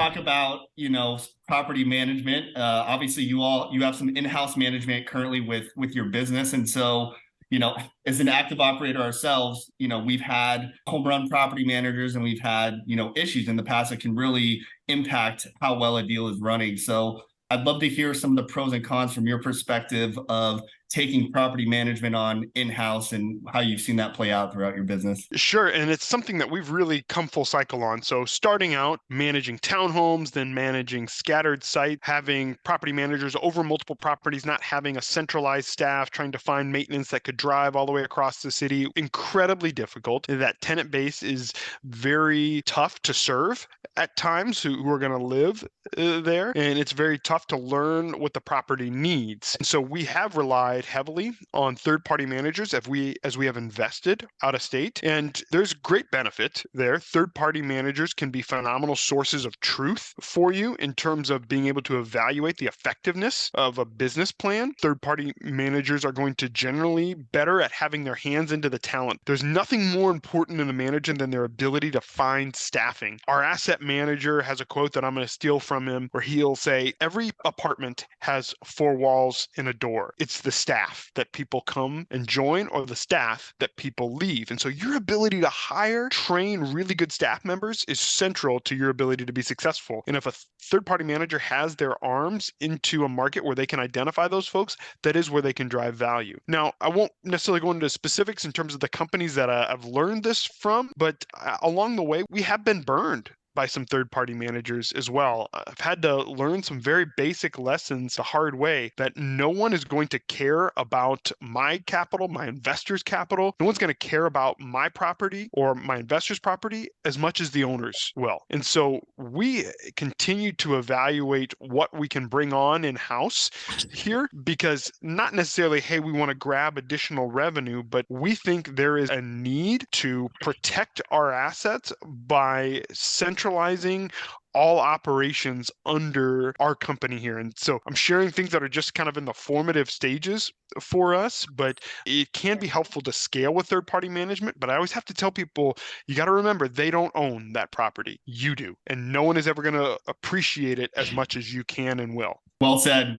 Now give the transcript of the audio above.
talk about, property management. Obviously you have some in-house management currently with your business. And so, as an active operator ourselves, we've had home run property managers and we've had, issues in the past that can really impact how well a deal is running. So I'd love to hear some of the pros and cons from your perspective of taking property management on in-house and how you've seen that play out throughout your business. Sure. And it's something that we've really come full cycle on. So starting out managing townhomes, then managing scattered sites, having property managers over multiple properties, not having a centralized staff, trying to find maintenance that could drive all the way across the city. Incredibly difficult. That tenant base is very tough to serve at times who are going to live there. And it's very tough to learn what the property needs. And so we have relied heavily on third-party managers as we have invested out of state. And there's great benefit there. Third-party managers can be phenomenal sources of truth for you in terms of being able to evaluate the effectiveness of a business plan. Third-party managers are going to generally better at having their hands into the talent. There's nothing more important in a manager than their ability to find staffing. Our asset manager has a quote that I'm going to steal from him where he'll say, every apartment has four walls and a door. It's the staff that people come and join or the staff that people leave. And so your ability to hire, train really good staff members is central to your ability to be successful. And if a third-party manager has their arms into a market where they can identify those folks, that is where they can drive value. Now, I won't necessarily go into specifics in terms of the companies that I've learned this from, but along the way, we have been burned by some third-party managers as well. I've had to learn some very basic lessons the hard way that no one is going to care about my capital, my investor's capital. No one's going to care about my property or my investor's property as much as the owners will. And so we continue to evaluate what we can bring on in-house here because not necessarily, hey, we want to grab additional revenue, but we think there is a need to protect our assets by centralizing all operations under our company here. And so I'm sharing things that are just kind of in the formative stages for us, but it can be helpful to scale with third-party management. But I always have to tell people, you got to remember, they don't own that property. You do. And no one is ever going to appreciate it as much as you can and will. Well said.